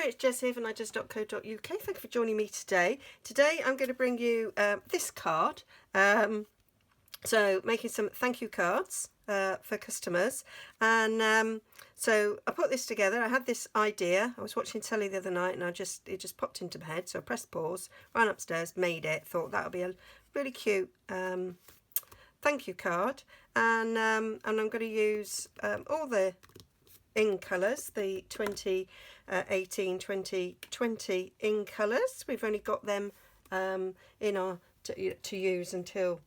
it's Jess here from Nigezza.co.uk. Thank you for joining me today. Today I'm going to bring you this card. So making some thank you cards for customers, and so I put this together. I had this idea. I was watching telly the other night and it just popped into my head, so I pressed pause, ran upstairs, made it, thought that would be a really cute thank you card, and I'm going to use all the in colours, the 2018-2020 in colours. We've only got them in our to use until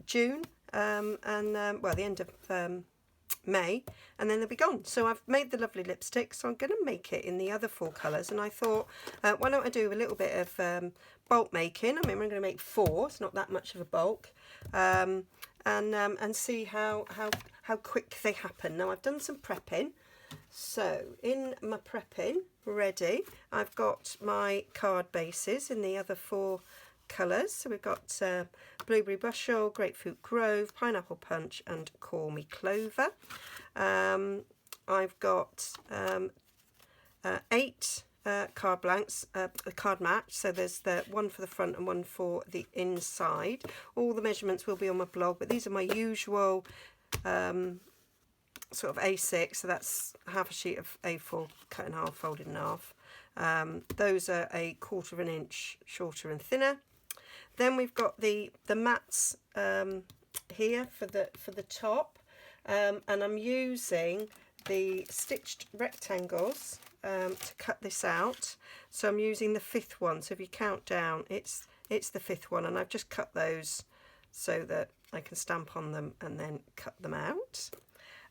June, well, the end of May, and then they'll be gone. So I've made the lovely lipstick, so I'm going to make it in the other four colours, and I thought why don't I do a little bit of bulk making. I mean, we're going to make 4, it's not that much of a bulk, and see how quick they happen. Now I've done some prepping. So in my prepping ready, I've got my card bases in the other 4 colours. So we've got Blueberry Bushel, Grapefruit Grove, Pineapple Punch and Call Me Clover. I've got 8 card blanks, card match, so there's the one for the front and one for the inside. All the measurements will be on my blog, but these are my usual sort of A6, so that's half a sheet of A4 cut in half, folded in half. Those are a 1/4 of an inch shorter and thinner. Then we've got the mats here for the top, and I'm using the stitched rectangles to cut this out. So I'm using the 5th one. So if you count down, it's the 5th one, and I've just cut those so that I can stamp on them and then cut them out.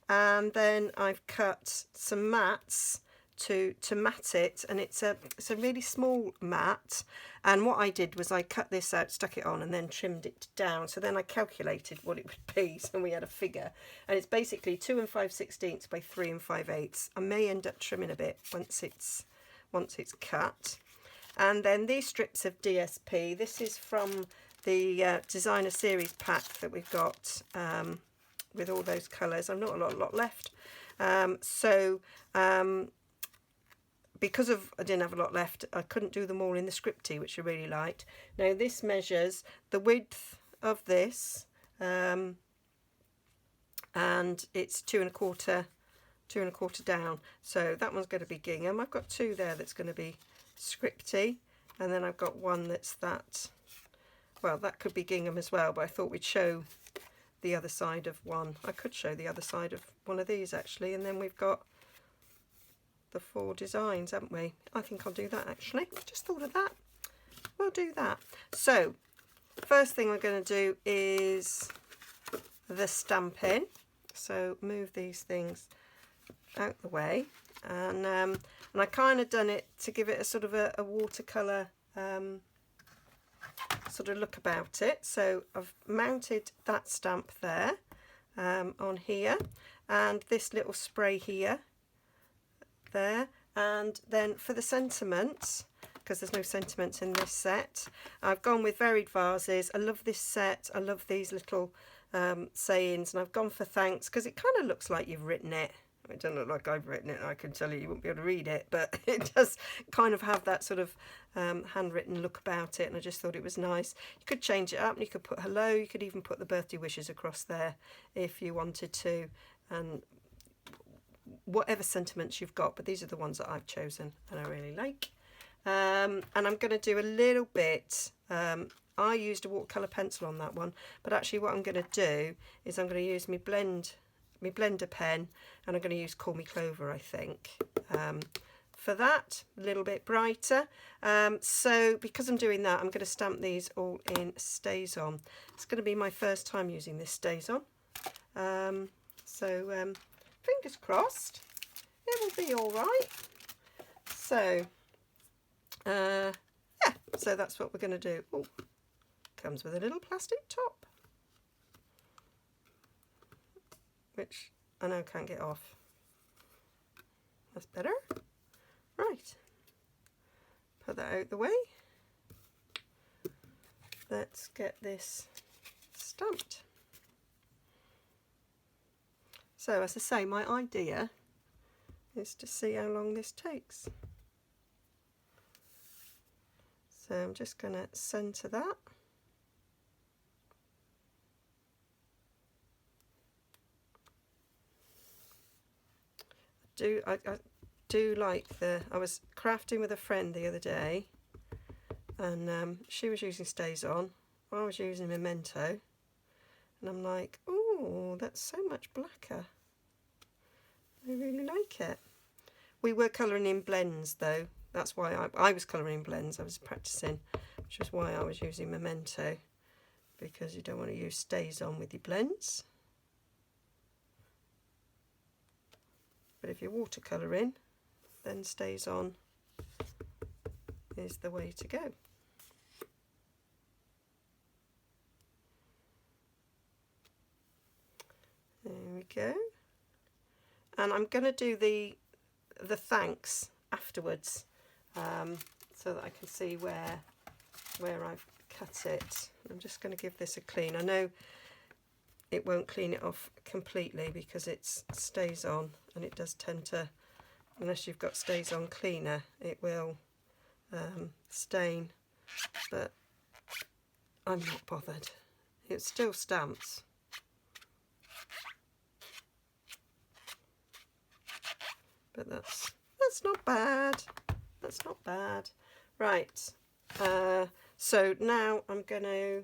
And then I've cut some mats to mat it, and it's a really small mat, and what I did was I cut this out, stuck it on, and then trimmed it down. So then I calculated what it would be, so we had a figure, and it's basically 2 5/16 by 3 5/8. I may end up trimming a bit once it's cut. And then these strips of DSP, this is from the designer series pack that we've got with all those colours. I've not a lot left, because I didn't have a lot left, I couldn't do them all in the scripty, which I really liked. Now this measures the width of this, and it's 2 1/4 down. So that one's going to be gingham. I've got 2 there that's going to be scripty, and then I've got one that's well, that could be gingham as well, but I thought we'd show the other side of one. I could show the other side of one of these actually, and then we've got the 4 designs, haven't we? I think I'll do that actually. Just thought of that. We'll do that. So first thing we're going to do is the stamping. So move these things out the way, and I kind of done it to give it a sort of a watercolour sort of look about it. So I've mounted that stamp there on here, and this little spray here, there, and then for the sentiments, because there's no sentiments in this set, I've gone with Varied Vases. I love this set. I love these little sayings, and I've gone for thanks because it kind of looks like you've written it. It doesn't look like I've written it, I can tell you won't be able to read it, but it does kind of have that sort of handwritten look about it, and I just thought it was nice. You could change it up and you could put hello, you could even put the birthday wishes across there if you wanted to, and whatever sentiments you've got, but these are the ones that I've chosen and I really like. And I'm going to do a little bit, I used a watercolour pencil on that one, but actually what I'm going to do is I'm going to use my blender pen, and I'm going to use Call Me Clover, I think, for that, a little bit brighter. So because I'm doing that, I'm going to stamp these all in Stays On. It's going to be my first time using this Stays On, so fingers crossed it will be all right. So yeah, so that's what we're going to do. Oh, comes with a little plastic top, which I know can't get off. That's better. Right, put that out the way. Let's get this stamped. So as I say, my idea is to see how long this takes. So I'm just going to centre that. I do like I was crafting with a friend the other day, and she was using Stays On, I was using Memento, and I'm like, oh, that's so much blacker. I really like it. We were colouring in blends though. That's why I was colouring in blends. I was practising, which was why I was using Memento, because you don't want to use Stays On with your blends. But if you're watercolouring, then Stays On is the way to go. There we go. And I'm going to do the thanks afterwards, so that I can see where I've cut it. I'm just going to give this a clean. I know it won't clean it off completely because it stays on, and it does tend to, unless you've got Stays On cleaner, it will stain, but I'm not bothered. It still stamps. But that's not bad. That's not bad. Right. So now I'm going to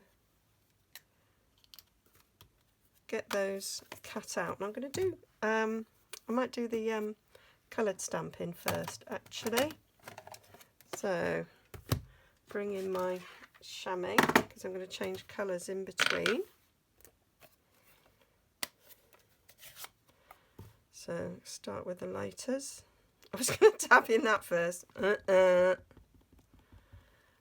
get those cut out, and I'm going to do. I might do the coloured stamping first, actually. So bring in my chamois because I'm going to change colours in between. So start with the lighters. I was going to tap in that first.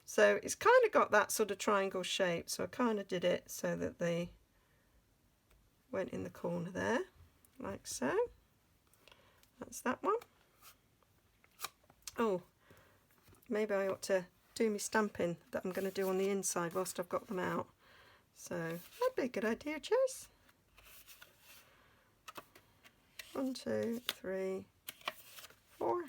So it's kind of got that sort of triangle shape, so I kind of did it so that they went in the corner there, like so. That's that one. Oh, maybe I ought to do my stamping that I'm going to do on the inside whilst I've got them out. So that'd be a good idea, Jess. 1, 2, 3, 4.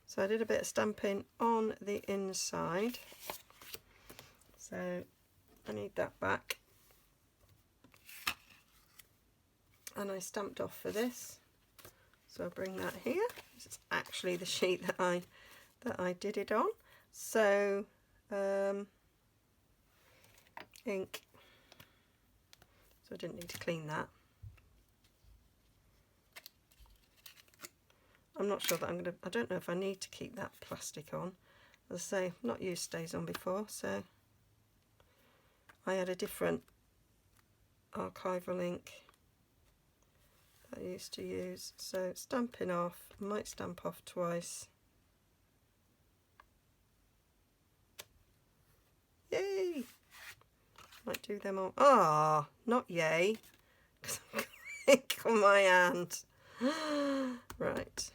So I did a bit of stamping on the inside. So I need that back. And I stamped off for this. So I'll bring that here. This is actually the sheet that I did it on. So ink. So I didn't need to clean that. I'm not sure that I don't know if I need to keep that plastic on. As I say, I've not used Stays On before, so I had a different archival ink that I used to use. So stamping off, I might stamp off twice. Yay! Might do them all. Ah, not yay, because I've got ink on my hand. Right.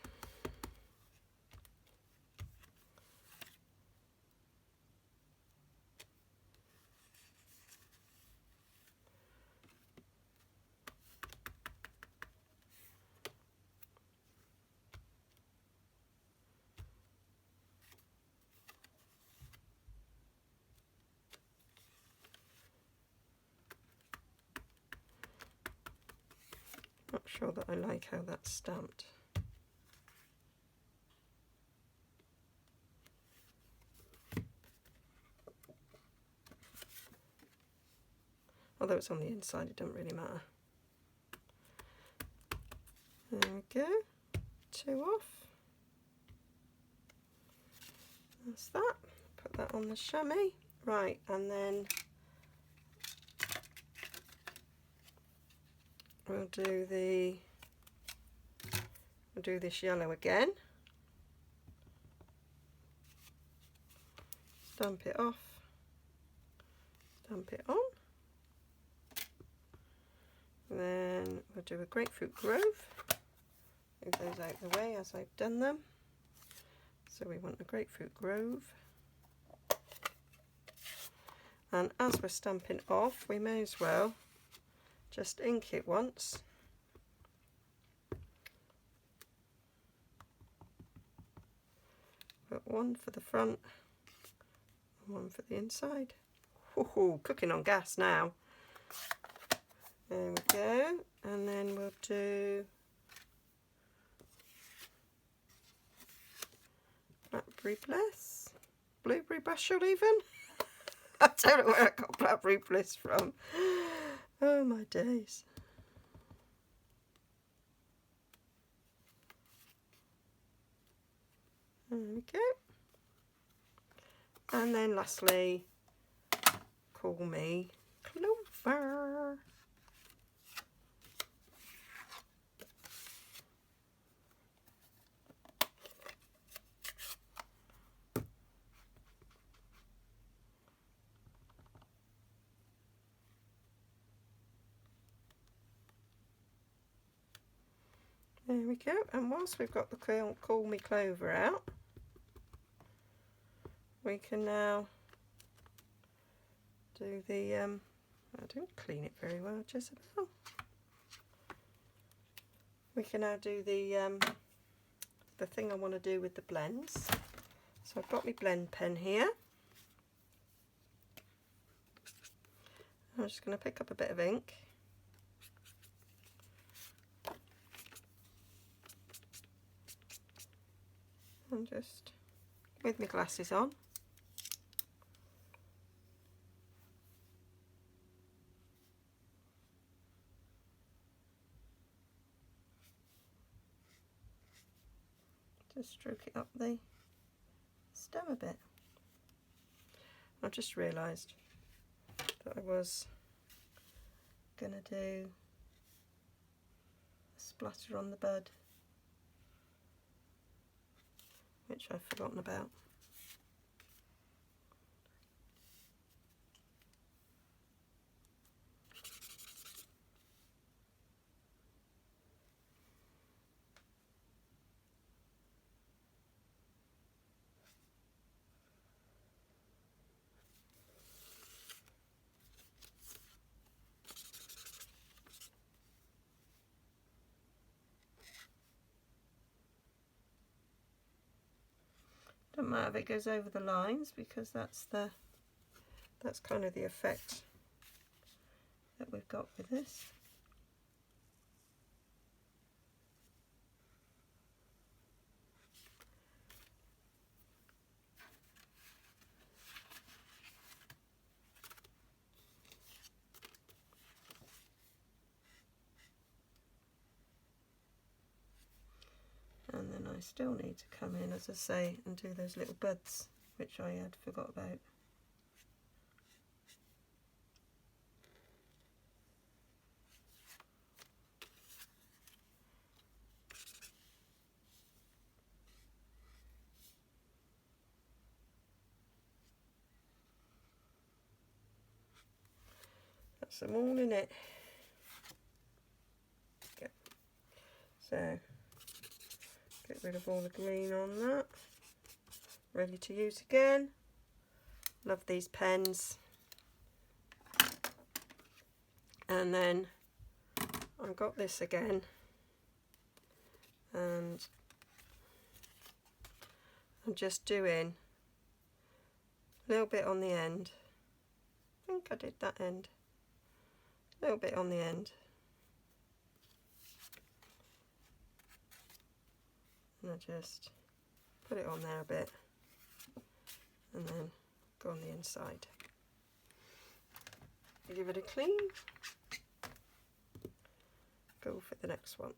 Not sure that I like how that's stamped. Although it's on the inside, it doesn't really matter. There we go. 2 off. That's that. Put that on the chamois. Right, and then we'll do this yellow again. Stamp it off. Stamp it on. And then we'll do a grapefruit grove. Move those out of the way as I've done them. So we want a grapefruit grove. And as we're stamping off, we may as well just ink it once. one for the front, one for the inside. Ooh, cooking on gas now. There we go. And then we'll do blackberry bliss, blueberry bushel even. I don't know where I got blackberry bliss from. Oh my days. There we go. And then lastly, call me Clover. There we go. And whilst we've got the Call Me Clover out, we can now do the, I didn't clean it very well, Jezebel. We can now do the thing I want to do with the blends. So I've got my blend pen here. I'm just going to pick up a bit of ink. And just, with my glasses on, just stroke it up the stem a bit. I've just realised that I was going to do a splatter on the bud, which I've forgotten about. Doesn't matter if it goes over the lines, because that's kind of the effect that we've got with this. And then I still need to come in, as I say, and do those little buds, which I had forgot about. That's them all in it. Okay. So get rid of all the green on that. Ready to use again. Love these pens. And then I've got this again, and I'm just doing a little bit on the end. I think I did that end. A little bit on the end. And I just put it on there a bit, and then go on the inside. Give it a clean. Go for the next one.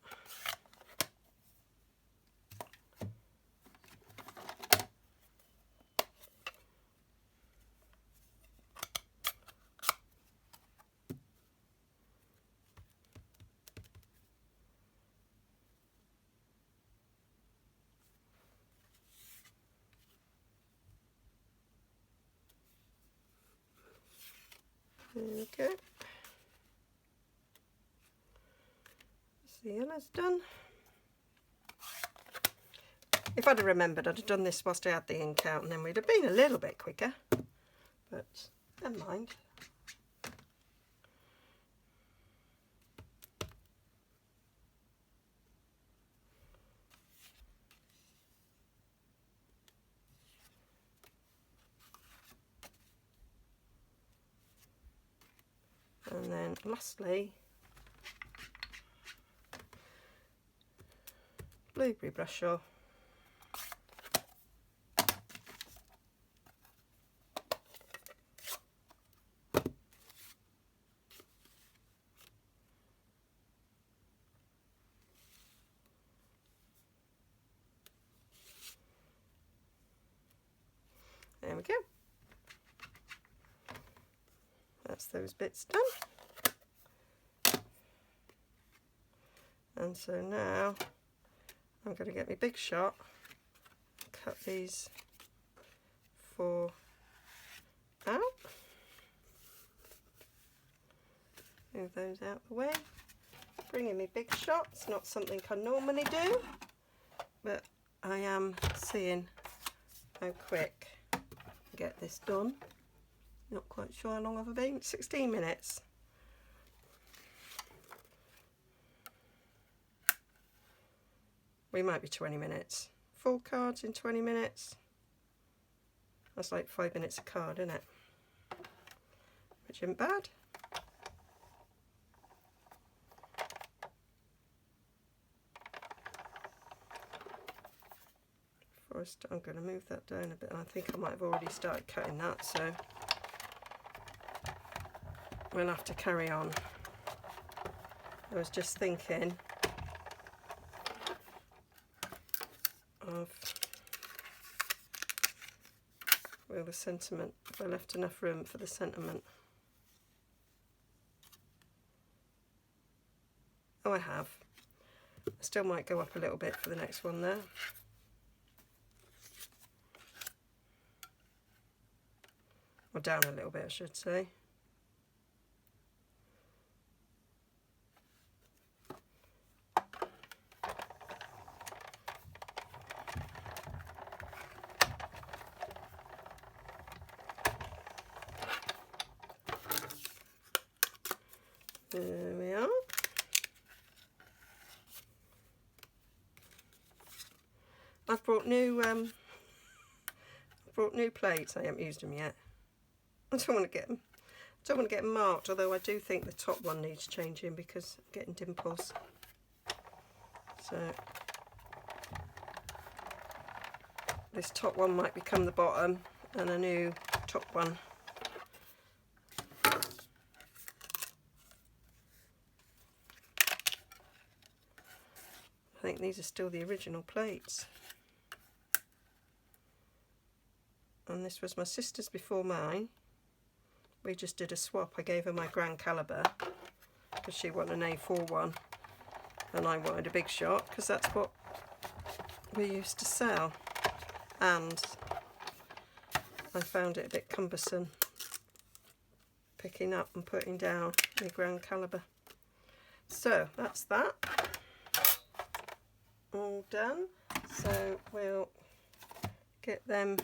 There we go. The yellow's done. If I'd have remembered, I'd have done this whilst I had the ink out, and then we'd have been a little bit quicker, but never mind. And then lastly, blueberry brush off. There we go. That's those bits done. And so now I'm going to get my big shot, cut these 4 out, move those out the way, bring in my big shot. It's not something I normally do, but I am seeing how quick I get this done. Not quite sure how long I've been, 16 minutes. We might be 20 minutes. 4 cards in 20 minutes. That's like 5 minutes a card, isn't it? Which isn't bad. First, I'm going to move that down a bit. I think I might have already started cutting that, so we'll have to carry on. I was just thinking of the sentiment, if I left enough room for the sentiment. Oh, I have. I still might go up a little bit for the next one there. Or down a little bit, I should say. There we are. I've brought new plates. I haven't used them yet. I don't want to get them. I don't want to get them marked. Although I do think the top one needs changing because I'm getting dimples. So this top one might become the bottom, and a new top one. I think these are still the original plates. And this was my sister's before mine. We just did a swap. I gave her my grand caliber because she wanted an A4 one and I wanted a big shot because that's what we used to sell. And I found it a bit cumbersome picking up and putting down my grand caliber. So that's that. All done. So we'll get them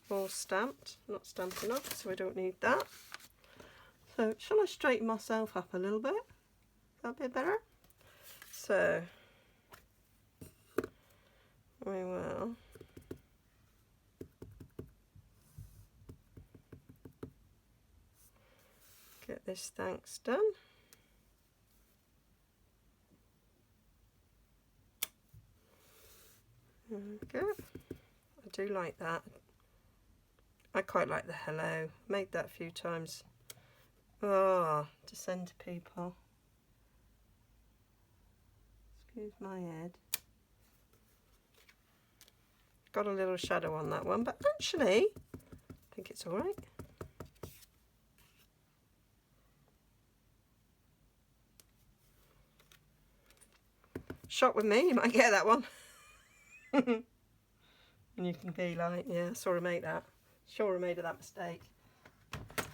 all stamped. Not stamped enough, so I don't need that. So shall I straighten myself up a little bit? That bit better? So we will get this thanks done. There we go. I do like that. I quite like the hello. Made that a few times. Oh, to send to people. Excuse my head. Got a little shadow on that one, but actually, I think it's all right. Shot with me, you might get that one. And you can be like, yeah, I saw her make that. Sure I made that mistake.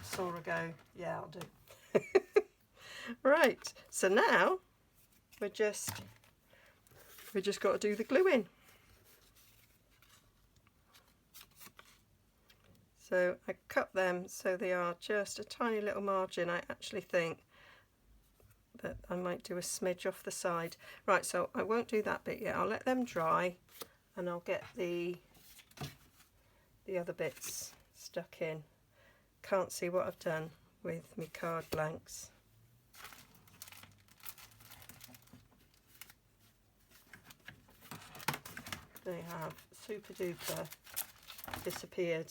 Saw her go, yeah, I'll do. Right, so now we just got to do the gluing. So I cut them so they are just a tiny little margin. I actually think that I might do a smidge off the side. Right, so I won't do that bit yet. I'll let them dry and I'll get the other bits stuck in. Can't see what I've done with my card blanks. they have super duper disappeared.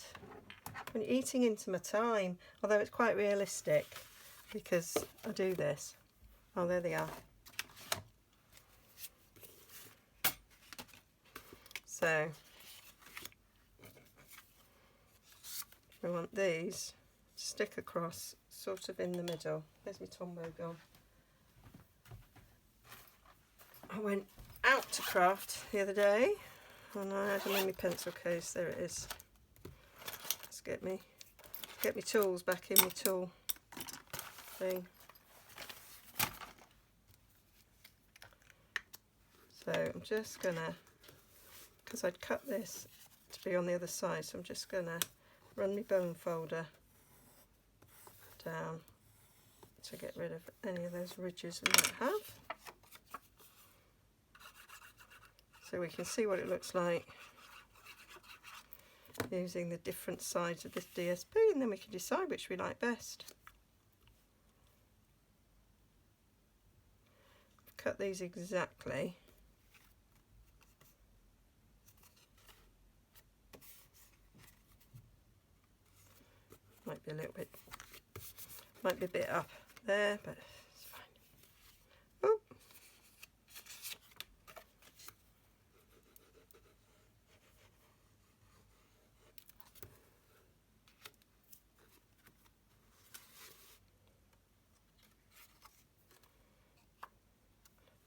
I'm eating into my time, although it's quite realistic because I do this. Oh, there they are. So we want these to stick across sort of in the middle. There's my Tombow gone. I went out to craft the other day and I had them in my pencil case. There it is. Let's get me tools back in my tool thing. So I'm just gonna, because I'd cut this to be on the other side, so I'm just gonna run my bone folder down to get rid of any of those ridges we might have. So we can see what it looks like using the different sides of this DSP, and then we can decide which we like best. Cut these exactly. Might be a little bit, might be a bit up there, but it's fine. Oh.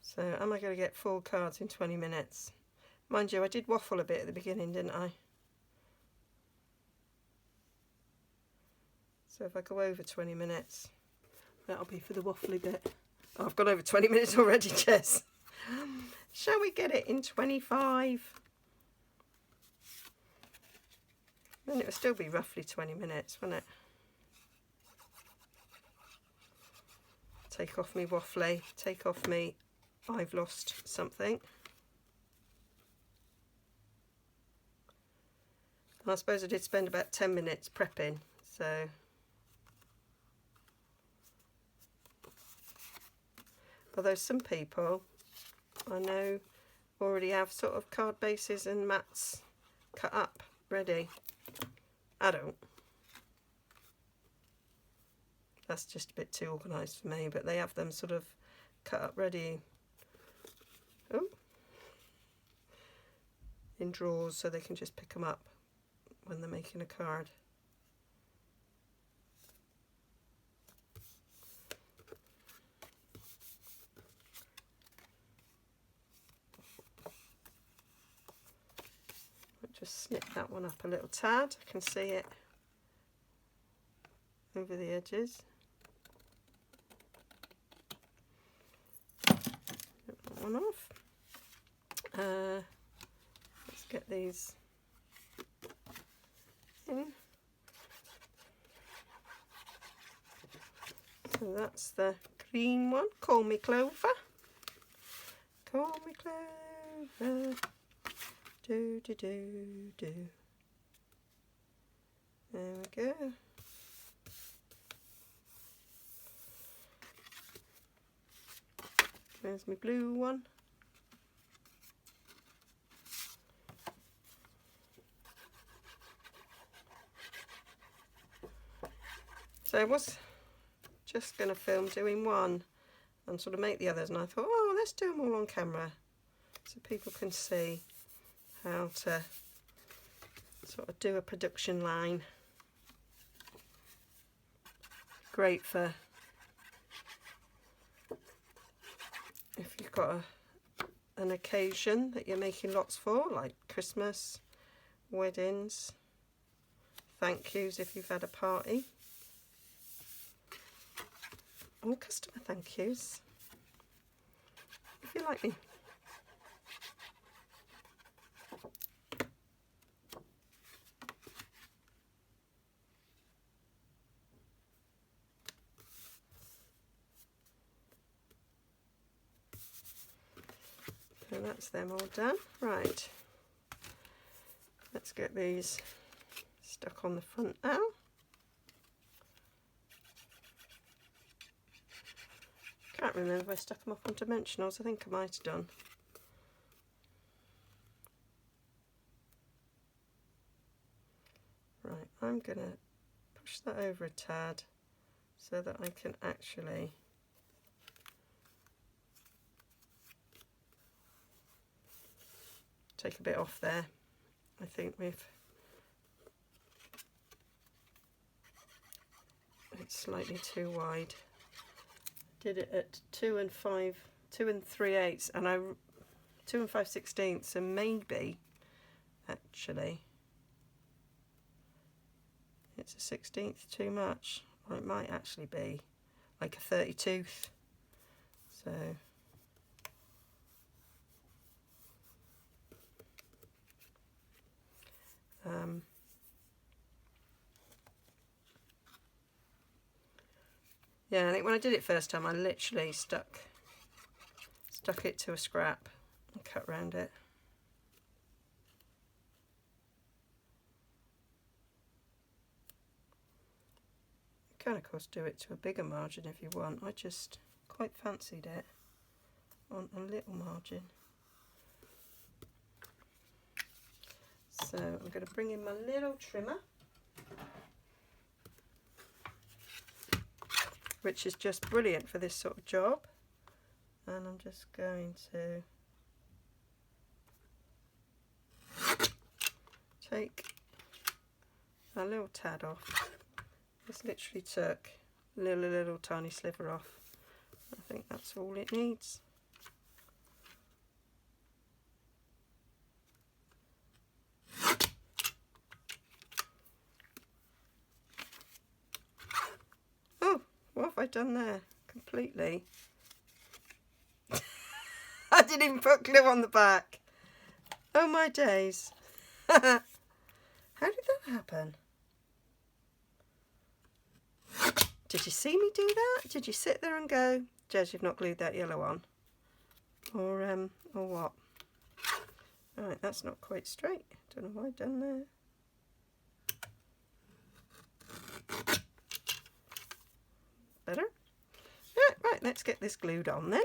So am I going to get 4 cards in 20 minutes? Mind you, I did waffle a bit at the beginning, didn't I? So if I go over 20 minutes, that'll be for the waffly bit. Oh, I've gone over 20 minutes already, Jess. Shall we get it in 25? Then it will still be roughly 20 minutes, won't it? Take off me waffly, take off me I've lost something. And I suppose I did spend about 10 minutes prepping, so although some people I know already have sort of card bases and mats cut up ready. I don't. That's just a bit too organised for me, but they have them sort of cut up ready. Oh, in drawers, so they can just pick them up when they're making a card. Just snip that one up a little tad. I can see it over the edges. Get that one off. Let's get these in. So that's the green one. Call me Clover. Call me Clover. Do, do, do, do. There we go. There's my blue one. So I was just going to film doing one and sort of make the others, and I thought, oh, let's do them all on camera so people can see how to sort of do a production line. Great for if you've got an occasion that you're making lots for, like Christmas, weddings, thank yous if you've had a party, or customer thank yous if you like me. So that's them all done. Right, let's get these stuck on the front now. Can't remember if I stuck them up on dimensionals. I think I might have done. I'm going to push that over a tad so that I can actually take a bit off there. I think it's slightly too wide. Did it at 2 3/8, and 2 5/16, so maybe actually it's a 16th too much, or it might actually be like a 32th. So yeah, I think when I did it first time, I literally stuck it to a scrap and cut round it. You can of course do it to a bigger margin if you want. I just quite fancied it on a little margin. So I'm going to bring in my little trimmer, which is just brilliant for this sort of job, and I'm just going to take a little tad off. This literally took a little tiny sliver off. I think that's all it needs. Oh, what have I done there? Completely. I didn't even put glue on the back. Oh my days. How did that happen? Did you see me do that? Did you sit there and go, Jez, you've not glued that yellow on? Or what? Right, that's not quite straight. Don't know what I've done there. Better? Yeah, right, let's get this glued on then.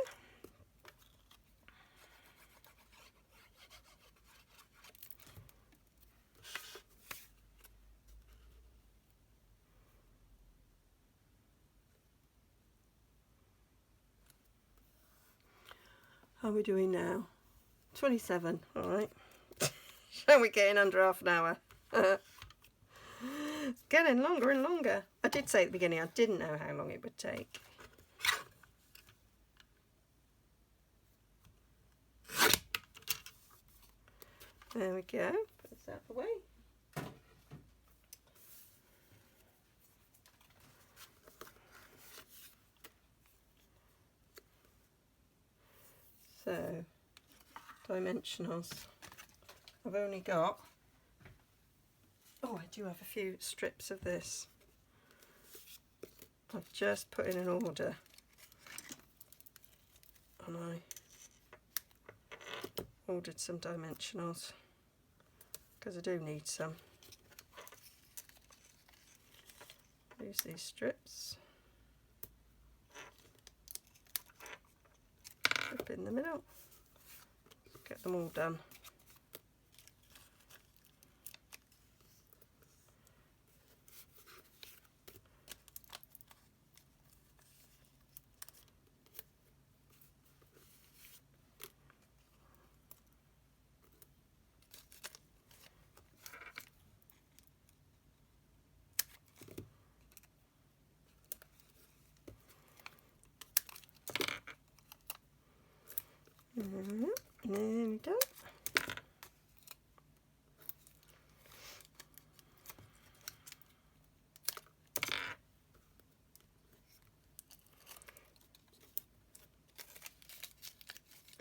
How are we doing now? 27, all right. Shall we get in under half an hour? It's getting longer and longer. I did say at the beginning I didn't know how long it would take. There we go. Put this out of the way. So, dimensionals. I've only got, oh, I do have a few strips of this. I've just put in an order, and I ordered some dimensionals because I do need some. Use these strips. Up in the middle. Get them all done. There we go.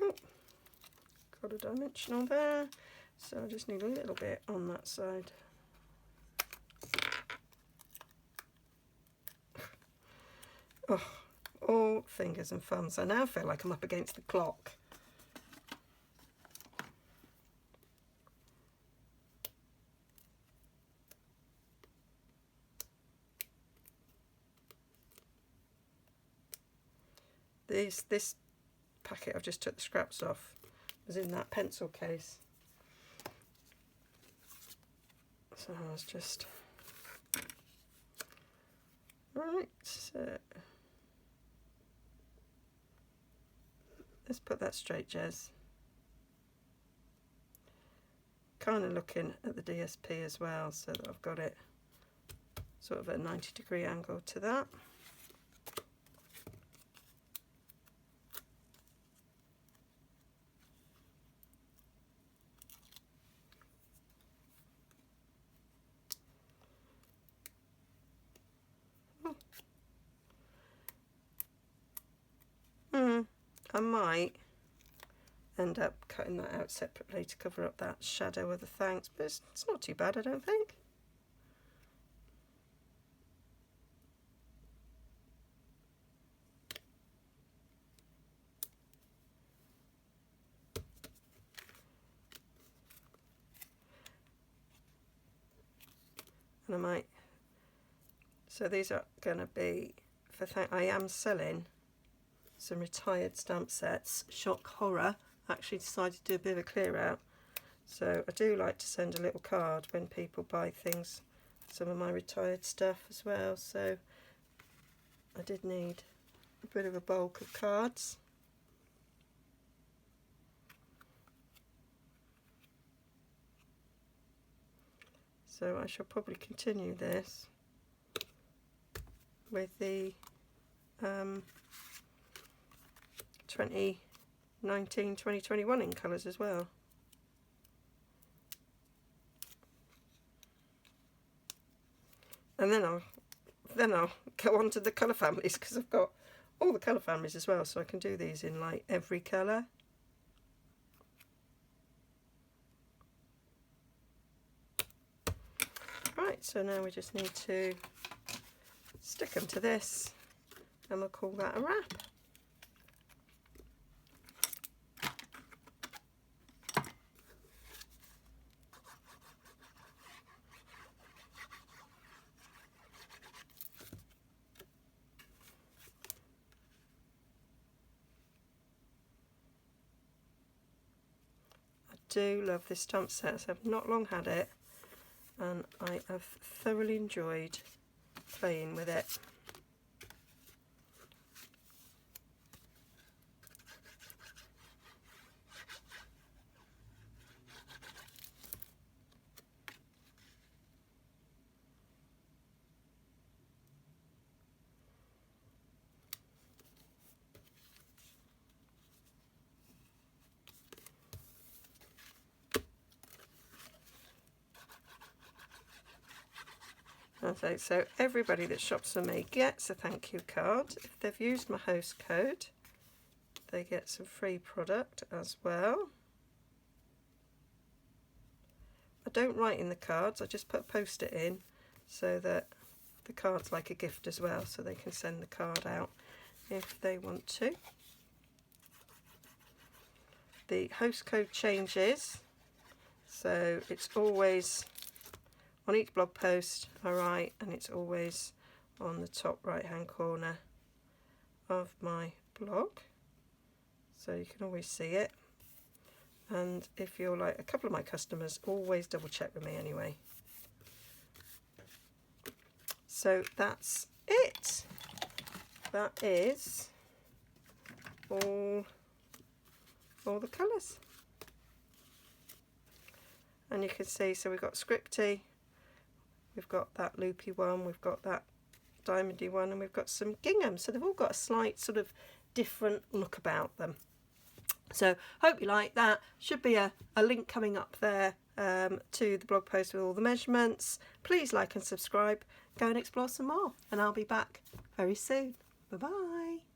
Oh, got a dimensional there, so I just need a little bit on that side. Oh, all fingers and thumbs. I now feel like I'm up against the clock. This packet I've just took the scraps off was in that pencil case, so I was just Right, so let's put that straight, Jez. Kind of looking at the DSP as well, so that I've got it sort of at a 90-degree angle to that. I might end up cutting that out separately to cover up that shadow of the thanks, but it's not too bad, I don't think. And I might, so these are going to be for I am selling some retired stamp sets. Shock horror, actually decided to do a bit of a clear out, so I do like to send a little card when people buy things, some of my retired stuff as well, so I did need a bit of a bulk of cards. So I shall probably continue this with the 2019-2021 in colours as well. And then I'll go on to the colour families, because I've got all the colour families as well, so I can do these in like every colour. Right, so now we just need to stick them to this, and we'll call that a wrap. I do love this stamp set, so I've not long had it, and I have thoroughly enjoyed playing with it. Okay, so everybody that shops from me gets a thank you card. If they've used my host code, they get some free product as well. I don't write in the cards, I just put a post-it in so that the card's like a gift as well, so they can send the card out if they want to. The host code changes, so it's always on each blog post I write, and it's always on the top right hand corner of my blog, so you can always see it. And if you're like a couple of my customers, always double check with me anyway. So that's it. That is all the colours. And you can see, so we've got scripty, we've got that loopy one, we've got that diamondy one, and we've got some gingham. So they've all got a slight sort of different look about them. So hope you like that. Should be a link coming up there to the blog post with all the measurements. Please like and subscribe. Go and explore some more, and I'll be back very soon. Bye bye.